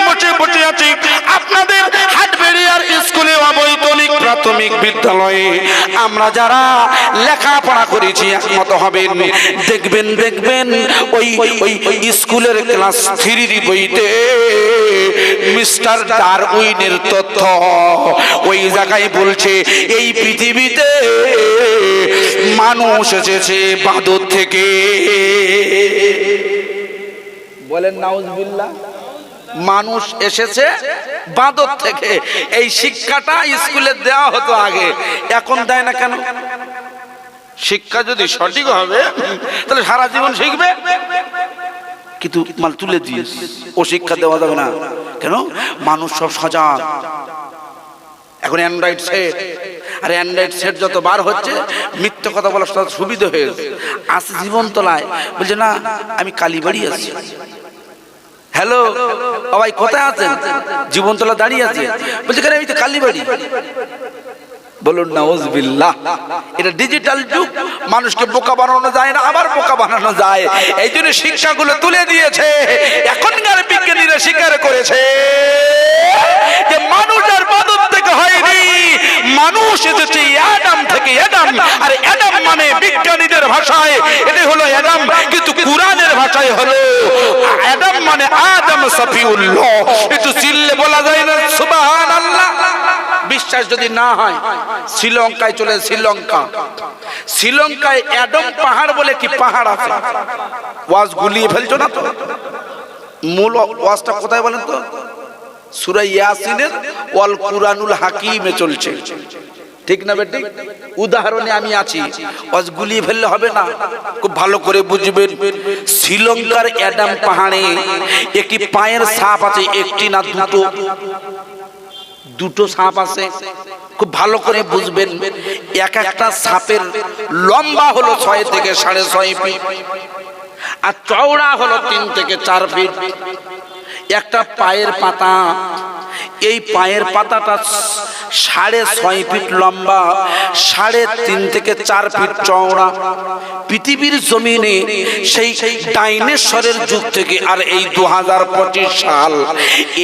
বসে আছি, আপনাদের হাটবেরিয়ার স্কুলে, অবৈতনিক প্রাথমিক বিদ্যালয়ে আমরা যারা লেখাপড়া করেছি একমত হবেন, দেখবেন ওই স্কুলের ক্লাস 3 বইতে মিস্টার ডারউইনের তথ্য ওই জায়গায় বলছে এই পৃথিবীতে মানুষ এসেছে বাঁদর থেকে। বলেন নাউজুবিল্লাহ। মানুষ এসেছে বাঁদর থেকে। এই শিক্ষাটা স্কুলে দেওয়া হতো আগে, এখন দেয় না কেন? শিক্ষা যদি সঠিক হবে তাহলে সারা জীবন শিখবে, কিন্তু মাল তুলে দিয়ে ও শিক্ষা দেওয়া যাবে না। কেন? মানুষ সব সজাগ। এখন অ্যান্ড্রয়েড সেট, আর অ্যান্ড্রয়েড সেট যত বার হচ্ছে মিথ্যে কথা বলার তত সুবিধা হয়েছে। আসে জীবন তোলায় বলছে না আমি কালীবাড়ি আছি, হ্যালো ভাই, কোথায় আছেন? জীবনতলা দাঁড়িয়ে আছে। বলছে কেন? আমি তো কালীবাড়ি। বলুন নাউজুবিল্লাহ। এটা ডিজিটাল যুগ, মানুষকে বোকা বানানো যায় না, আবার বোকা বানানো যায়। এই জন্য শিক্ষাগুলো তুলে দিয়েছে। এখনকার বিজ্ঞানীরা স্বীকার করেছে যে মানুষ আর মানব থেকে হয়নি, মানুষ এসেছে অ্যাডাম থেকে। অ্যাডাম, আর অ্যাডাম মানে বিজ্ঞানীদের ভাষায় এটা হলো অ্যাডাম, কিন্তু কুরআনের ভাষায় হলো অ্যাডাম মানে আদম সফিউল্লাহ। একটু চিল্লে বলা যায় না সুবহানাল্লাহ? বিশ্বাস যদি না হয় শ্রীলঙ্কায় চলে। শ্রীলঙ্কায় অ্যাডম পাহাড় বলে কি পাহাড় আছে? ওয়াজ গুলিয়ে ফেলছো না তো? মূল ওয়াজটা কোথায় বলেন তো? সূরা ইয়াসিনের ওয়াল কুরআনুল হাকিমে চলছে, ঠিক না বেটি? উদাহরণে আমি আছি, ওয়াজ গুলিয়ে ফেললে হবে না, খুব ভালো করে বুঝবেন। শ্রীলঙ্কার অ্যাডাম পাহাড়ে একটি পায়ের ছাপ আছে, একটি না দুটো ছাপ আছে। খুব ভালো করে বুঝবেন। এক একটা ছাপের লম্বা হলো 6 থেকে 6.5 ফিট, আর চওড়া হলো 3 থেকে 4 ফিট। একটা পায়ের পাতা, এই পায়ের পাতাটা 6.5 ফিট লম্বা, 3.5 থেকে 4 ফিট চওড়া। পৃথিবীর জমিনে সেই ডাইনোসরের যুগ থেকে আর এই 2025 সাল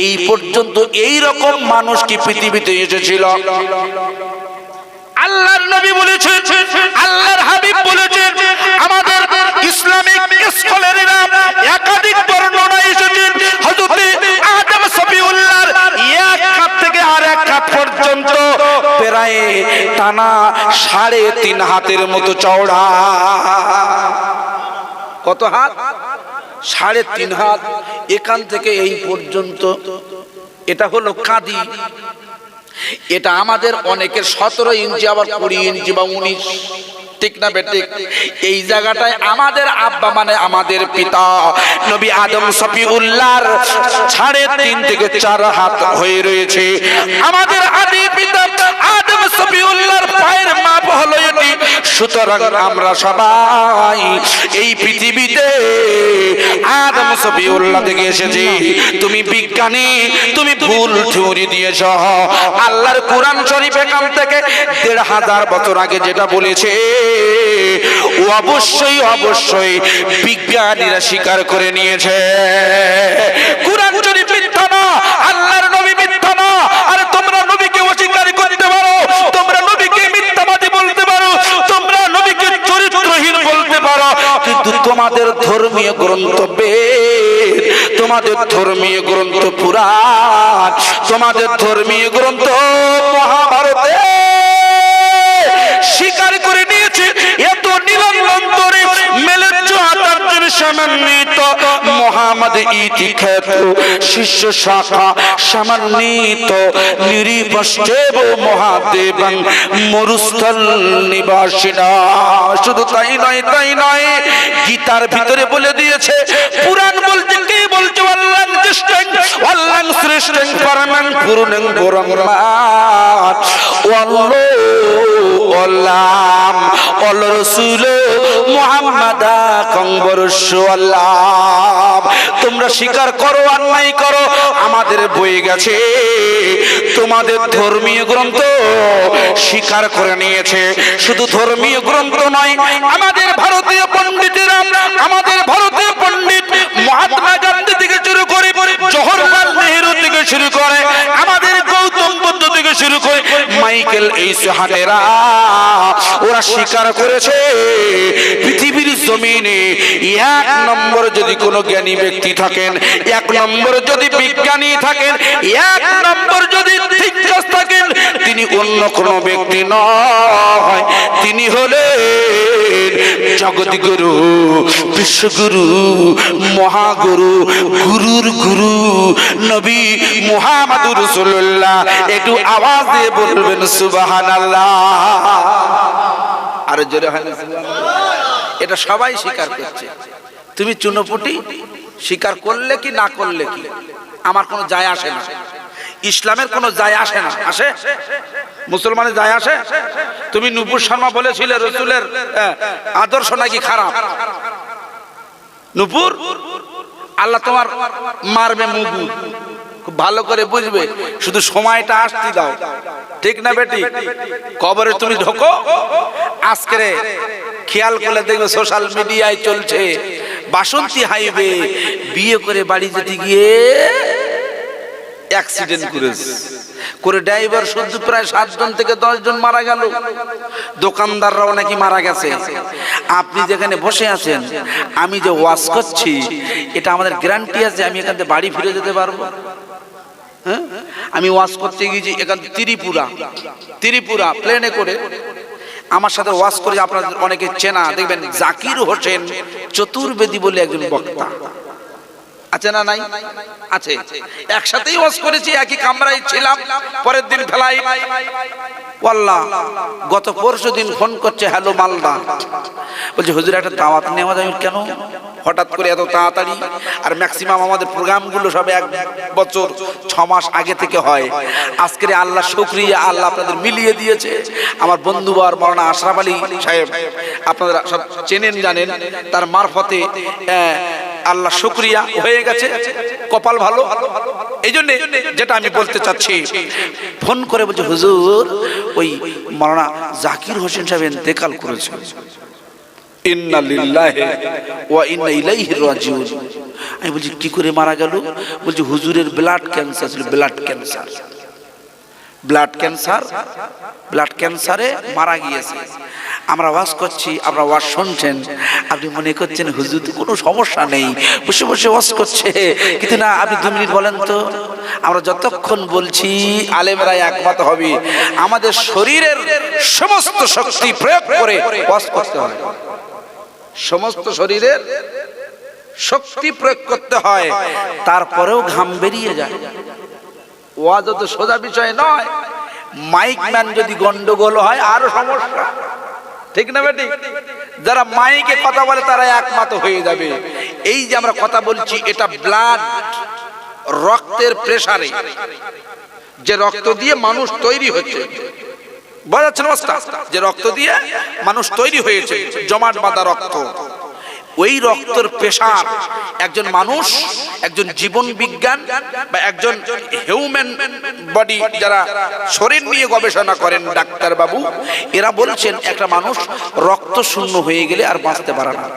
এই পর্যন্ত এই রকম মানুষ কি পৃথিবীতে এসেছিল? আল্লাহর নবী বলেছেন, আল্লাহর হাবিব বলেছেন, আমাদের ইসলামিক স্কলাররা একাধিক বর্ণনা এসেছে হযরত আদম সফিউল্লাহর এক হাত থেকে আর এক হাত পর্যন্ত প্রায় টানা 3.5 হাতের মতো চওড়া। কত হাত? 3.5 হাত। এখান থেকে এই পর্যন্ত। এটা হলো কাঁদি। এটা আমাদের অনেকের 17 ইঞ্চি, আবার 20 ইঞ্চি বা 19, ঠিক না বেঠিক? এই জায়গাটায় আমাদের আব্বা মানে আমাদের পিতা নবী আদম সফিউল্লাহর 3.5 থেকে 4 হাত হয়ে রয়েছে। আমাদের আদি পিতা আদম সফিউল্লাহর পায়ের মাপ হলো এটি। সুতরাং আমরা সবাই এই পৃথিবীতে আদম সফিউল্লাহ থেকে এসেছি। তুমি বিজ্ঞানী, তুমি ভুল থিওরি দিয়েছ। আল্লাহর কোরআন শরীফ এখান থেকে 1500 বছর আগে যেটা বলেছে অবশ্যই অবশ্যই বিজ্ঞানীরা স্বীকার করে নিয়েছে। কোরআন শরীফ মিথ্যা না, আল্লাহর নবী মিথ্যা না। আর তোমরা নবীকে অস্বীকার করতে পারো, তোমরা নবীকে মিথ্যাবাদী বলতে পারো, তোমরা নবীকে চরিত্রহীন বলতে পারো, কিন্তু তোমাদের ধর্মীয় গ্রন্থ বেদ, তোমাদের ধর্মীয় গ্রন্থ পুরাণ, তোমাদের ধর্মীয় গ্রন্থ মহাভারতে স্বীকার করে নিয়েছে। এত নিরন্তরে মেলেচ্ছ আতার্যের সামান্বিত মোহাম্মদ ইতিখ্যাত শিষ্য শাখা সামান্বিত নিরিপশ্চেব মহাদেবং মরুস্থল নিবাসিনা। শুধু তাই নয়, তাই নয়, গীতার ভিতরে বলে দিয়েছে, পুরাণ বলছে, কে বলছে? আল্লাহ জ্যেষ্ঠং আল্লাহ শ্রেষ্ঠং পরমং পূর্ণং ব্রহ্মান ওয়াল্লাম ওয়াল রাসূল মুহাম্মাদা কংবর রাসূলুল্লাহ। তোমরা স্বীকার করো আর নাই করো, আমাদের বয়ে গেছে। তোমাদের ধর্মীয় গ্রন্থ স্বীকার করে নিয়েছে। শুধু ধর্মীয় গ্রন্থ নয়, আমাদের ভারতীয় পণ্ডিতেরা, আমাদের ভারতীয় পণ্ডিত মহাত্মা গান্ধী থেকে শুরু করে জওহরলাল নেহেরু থেকে শুরু করে আমাদের গৌতম বুদ্ধ থেকে শুরু করে মাইকেল এইস হাটেরা, ওরা স্বীকার করেছে পৃথিবীর জমিনে 1 নম্বর যদি কোনো জ্ঞানী ব্যক্তি থাকেন, 1 নম্বর যদি বিজ্ঞানী থাকেন, 1 নম্বর যদি ঠিকঠাক থাকেন, তিনি অন্য কোনো ব্যক্তি নয়, তিনি হলেন জগৎগুরু, বিশ্বগুরু, মহাগুরু, গুরুর গুরু নবী মুহাম্মদুর রাসূলুল্লাহ। একটু আওয়াজ দিয়ে বলবেন সুবহানাল্লাহ। আর জোরে হয় না সুবহানাল্লাহ? এটা সবাই স্বীকার করছে। তুমি চুনোপুটি স্বীকার করলে কি না করলে কি, আমার কোনো যায় আসে না। ইসলামের কোনো যায় আসে না। আসে? মুসলমানের যায় আসে? তুমি নূপুর শর্মা বলেছিলে রসুলের আদর্শ নাকি খারাপ? নূপুর আল্লাহ তোমার মারবে মুগু, খুব ভালো করে বুঝবে, শুধু সময়টা আসতে দাও, ঠিক না বেটি? কবরে তুমি ঢোকো, আজকে খেয়াল করলে দেখবে সোশ্যাল মিডিয়ায় চলছে বাসন্তী হাইওয়ে, বিয়ে করে বাড়ি যেতে গিয়ে অ্যাক্সিডেন্ট করে ড্রাইভার শুধু প্রায় 7 জন থেকে 10 জন মারা গেল, দোকানদাররাও নাকি মারা গেছে। আপনি যেখানে বসে আছেন, আমি যে ওয়াজ করছি, এটা আমাদের গ্যারান্টি আছে আমি এখান থেকে বাড়ি ফিরে যেতে পারবো? হ্যাঁ, আমি ওয়াজ করতে গিয়েছি এখান ত্রিপুরা প্লেনে করে, আমার সাথে ওয়াজ করে আপনাদের অনেকে চেনা দেখবেন, জাকির হোসেন চতুর্বেদী বলে একজন বক্তা আছে না? নাই আছে, একসাথেই ওয়াজ করেছি, একই কামরায় ছিলাম, পরের দিন ফেলাই ওয়াল্লাহ, গত পরশু দিন ফোন করছে, হ্যালো মালদা, বলছে হুজুর একটা দাওয়াত নেওয়া যাবে। কেন হঠাৎ করে এত তাড়াতাড়ি? আর ম্যাক্সিমাম আমাদের প্রোগ্রামগুলো সব 1 বছর 6 মাস আগে থেকে হয়। আজকে আল্লাহ শুকরিয়া, আল্লাহ আপনাদের মিলিয়ে দিয়েছে। আমার বন্ধুবার মাওলানা আশরাফ আলী সাহেব, আপনারা সব চেনেন জানেন, তার মারফতে আল্লাহ শুকরিয়া হয়ে গেছে, কপাল ভালো। এই জন্য যেটা আমি বলতে চাচ্ছি, ফোন করে বলছে হুজুর ওই মাওলানা জাকির হোসেন সাহেব ইন্তেকাল করেছে। ইন্না লিল্লাহি ওয়া ইন্না ইলাইহি রাজিউন। আমি বলছি কি করে মারা গেল? বলছি হুজুরের ব্লাড ক্যান্সার ছিল, ব্লাড ক্যান্সারে মারা গিয়েছে। আমরা ওয়াজ করছি, আমরা ওয়াজ শুনছেন, আপনি মনে করছেন হুজুর তো কোনো সমস্যা নেই, বসে বসে ওয়াজ করছে, কিন্তু না, আপনি 2 মিনিট বলেন তো, আমরা যতক্ষণ বলছি আলেমরা একমত হবে, আমাদের শরীরের সমস্ত শক্তি প্রয়োগ করে ওয়াজ করতে হয়, সমস্ত শরীরের শক্তি প্রয়োগ করতে হয়, তারপরেও ঘাম বেরিয়ে যায়। ওয়াজ তো সোজা বিষয় নয়, মাইক ম্যান যদি গন্ডগোল হয় আরো সমস্যা, ঠিক না বেটি? যারা মাইকে কথা বলে তারা একমত হয়ে যাবে। এই যে আমরা কথা বলছি, এটা ব্লাড, রক্তের প্রেসারে, যে রক্ত দিয়ে মানুষ তৈরি হচ্ছে, বোঝাচ্ছে না? যে রক্ত দিয়ে মানুষ তৈরি হয়েছে, জমাট বাঁধা রক্ত, ওই রক্তের প্রেসার একজন মানুষ, একজন জীবন বিজ্ঞান বা একজন হিউম্যান বডি, যারা শরীর নিয়ে গবেষণা করেন ডাক্তার বাবু, এরা বলছেন একটা মানুষ রক্ত শূন্য হয়ে গেলে আর বাঁচতে পারে না,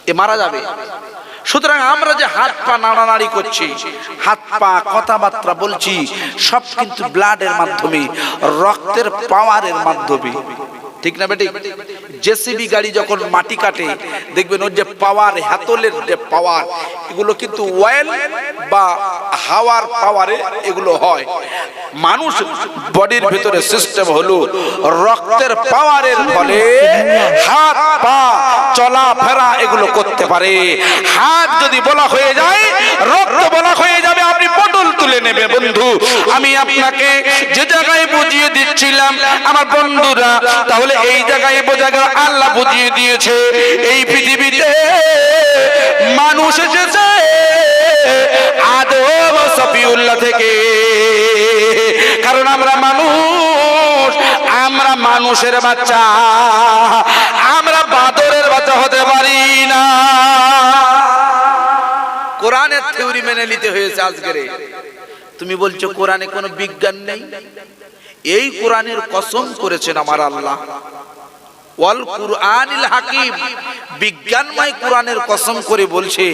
এ মারা যাবে। সুতরাং আমরা যে হাত পা নাড়ানাড়ি করছি, হাত পা কথাবার্তা বলছি, সব কিন্তু ব্লাডের মাধ্যমে, রক্তের পাওয়ারের মাধ্যমে, ঠিক না বেটি? জেসিবি গাড়ি যখন মাটি কাটে, দেখবেন ওর যে পাওয়ার, হাতলের যে পাওয়ার, এগুলো কিন্তু অয়েল বা হাওয়ার পাওয়ারে এগুলো হয়। মানুষ বডির ভিতরে সিস্টেম হলো রক্তের পাওয়ারের ফলে হাত পা চলাফেরা এগুলো করতে পারে। হাত যদি বলা হয়ে যায়, রক্ত বলা হয়ে যাবে, আপনি পটল তুলে নেবে। বন্ধু, আমি আপনাকে যে জায়গায় বুঝিয়ে দিচ্ছিলাম আমার বন্ধুরা, তাহলে এই জায়গায় বোঝা গেল আল্লাহ বুঝিয়ে দিয়েছে এই পৃথিবীতে মানুষ এসেছে আদম সফিউল্লাহ থেকে। কারণ আমরা মানুষের বাচ্চা, আমরা বাদরের বাচ্চা হতে পারি না। কোরআনের থিওরি মেনে নিতে হয়েছে আজকের। তুমি বলছো কোরআনে কোনো বিজ্ঞান নেই, এই কোরআনের কসম করেছেন আমার আল্লাহ, ওয়াল কুরআনিল হাকিম, বিজ্ঞানময় কোরআনের কসম করে বলছে,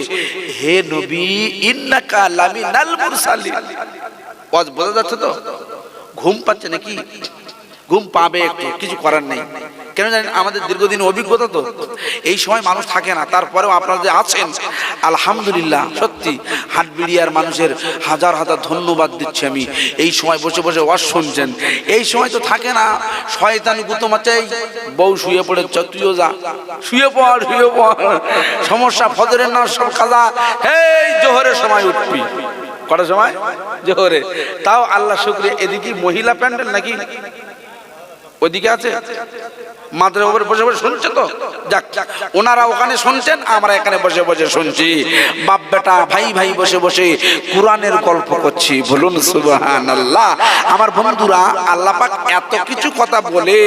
হে নবী ইন্নাকা লামিনাল মুরসালিন। ওয়াজ বোঝা যাচ্ছে তো? ঘুম পাচ্ছে নাকি? ঘুম পাবে, একটু কিছু করার নেই। কেন জানেন? আমাদের দীর্ঘদিন অভিজ্ঞতা তো, এই সময় মানুষ থাকে না, তারপরেও আপনারা যে আছেন আলহামদুলিল্লাহ, সত্যি হাটবিড়িয়ার মানুষের হাজার হাজার ধন্যবাদ দিচ্ছি আমি। এই সময় বসে বসে ওয়াজ শুনছেন, এই সময় তো থাকে না, শয়তানি গুতমাচাই, বউ শুয়ে পড়েছ, তুইও যা, শুয়ে পড়, সমস্যা, ফজরের নামাজ সব কাজা, এই জোহরের সময় উঠবি, কটার সময়? জোহরে। তাও আল্লাহ শুকরিয়া, এদিকে মহিলা প্যান্ডেল নাকি ওইদিকে আছে মাদ্রাসার উপরে বসে বসে শুনছে তো, যাক ওনারা ওখানে শুনছেন, আমরা এখানে বসে বসে শুনছি। বাপ বেটা ভাই ভাই বসে বসে কোরআনের গল্প করছি, বলুন সুবহানাল্লাহ। আমার বন্ধুরা, আল্লাহ পাক এত কিছু কথা বলে,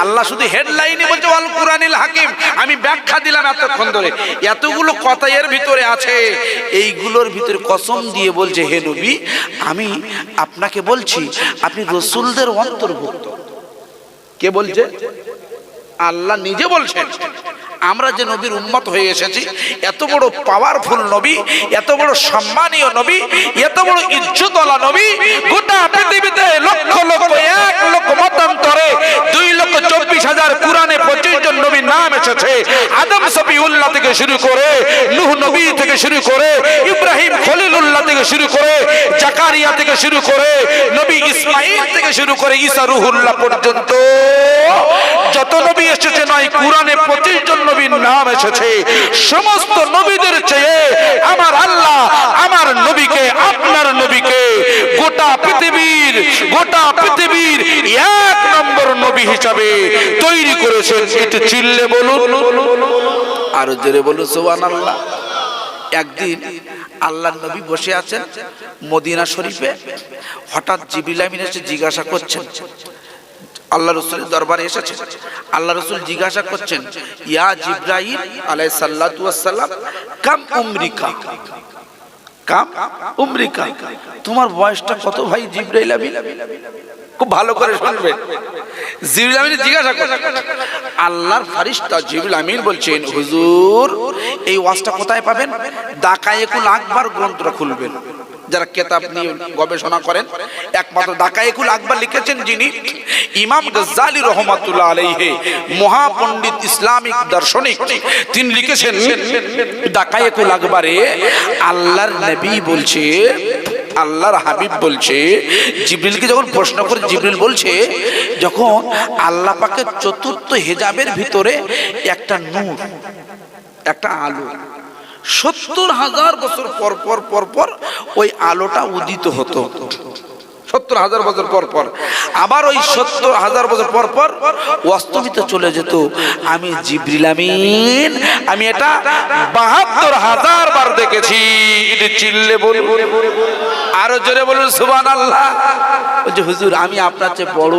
আল্লাহ শুধু হেডলাইনে বলছে ওয়াল কুরআনিল হাকিম, আমি ব্যাখ্যা দিলাম এতক্ষণ ধরে, এতগুলো কথা এর ভিতরে আছে। এইগুলোর ভিতরে কসম দিয়ে বলছে, হে নবী আমি আপনাকে বলছি আপনি রাসূলদের অন্তর্ভুক্ত। কে বলছে? আল্লাহ নিজে বলছেন। আমরা যে নবীর উম্মত হয়ে এসেছি, এত বড় পাওয়ারফুল নবী, এত বড় সম্মানীয় নবী, এত বড় ইজ্জতওয়ালা নবী, গোটা পৃথিবীতে লক্ষ লক্ষ 1 লক্ষ মতান্তরে 2,24,000 কুরআনে 25 জন নবীর নাম এসেছে। আদম সফিউল্লাহ থেকে শুরু করে, নূহ নবী থেকে শুরু করে, ইব্রাহিম খলিলুল্লাহ থেকে শুরু করে, জাকারিয়া থেকে শুরু করে, নবী ইসমাঈল থেকে শুরু করে ঈসা রূহুল্লাহ পর্যন্ত যত নবী এসেছে নয়, কুরআনে 25 জন নবীর নাম এসেছে। সমস্ত নবীদের চেয়ে আমার আল্লাহ আমার নবীকে, আপনার নবীকে গোটা পৃথিবীর 1 নম্বর নবী হিসাবে তৈরি করেছেন। একটু চিল্লে বলুন, আর জোরে বলুন সুবহানাল্লাহ। একদিন আল্লাহর নবী বসে আছেন মদিনা শরীফে, হঠাৎ জিবরিল আমিন এসে জিজ্ঞাসা করছেন, আল্লাহ রাসূলের দরবারে এসেছে। আল্লাহ রাসূল জিজ্ঞাসা করছেন, ইয়া জিবরাইল আলাইহিস সালাতু ওয়াস সালাম, কাম উমরিকা, কাম উমরিকা, তোমার বয়সটা কত ভাই জিবরাইল আমিন? খুব ভালো করে শুনবেন। জিবরিল আমিন জিজ্ঞাসা করছেন, আল্লাহর ফেরেশতা জিবরিল আমিন বলছেন, হুজুর এই ওয়াজটা কোথায় পাবেন? দাকায়েকুল আকবার গ্রন্থটা খুলবেন। যারা কিতাব নিয়ে গবেষণা করেন, একমাত্র দাকায়েকুল আকবার লিখেছেন যিনি, ইমাম গজ্জালী রাহমাতুল্লাহ আলাইহি, মহাপণ্ডিত ইসলামিক দার্শনিক, তিনি লিখেছেন দাকায়েকুল আকবারে আল্লাহর নবী বলছে, আল্লাহর হাবিব বলছে, জিবরিলকে যখন প্রশ্ন করে, জিবরিল বলছে যখন আল্লাহ পাকের চতুর্থ হেজাবের ভিতরে একটা নূর, একটা আলো 70,000 বছর পর ওই আলোটা উদিত হতো। 70,000 বছর পর আবার ওই 70,000 বছর পর অস্তমিত চলে যেত। আমি জিবরিল আমিন, আমি এটা 72,000 বার দেখেছি। এটা চিল্লে বলুন, আরো জোরে বলুন সুবহানাল্লাহ। বলছে হুজুর আমি আপনার চেয়ে বড়।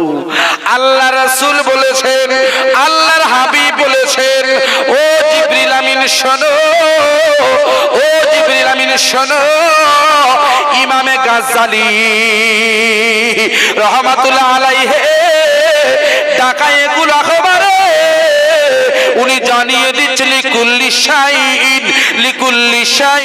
আল্লাহ রাসূল বলেছেন, আল্লাহর হাবিব বলেছেন, ও জিবরিল আমিন শোনো, ও জিবরিল আমিন শোনো, ইমামে গাজ্জালী রাহমাতুল্লাহ আলাইহি দাকায়েকুল আকবারে উনি জানিয়ে দিচ্ছেন, লিকুল্লি শাইইন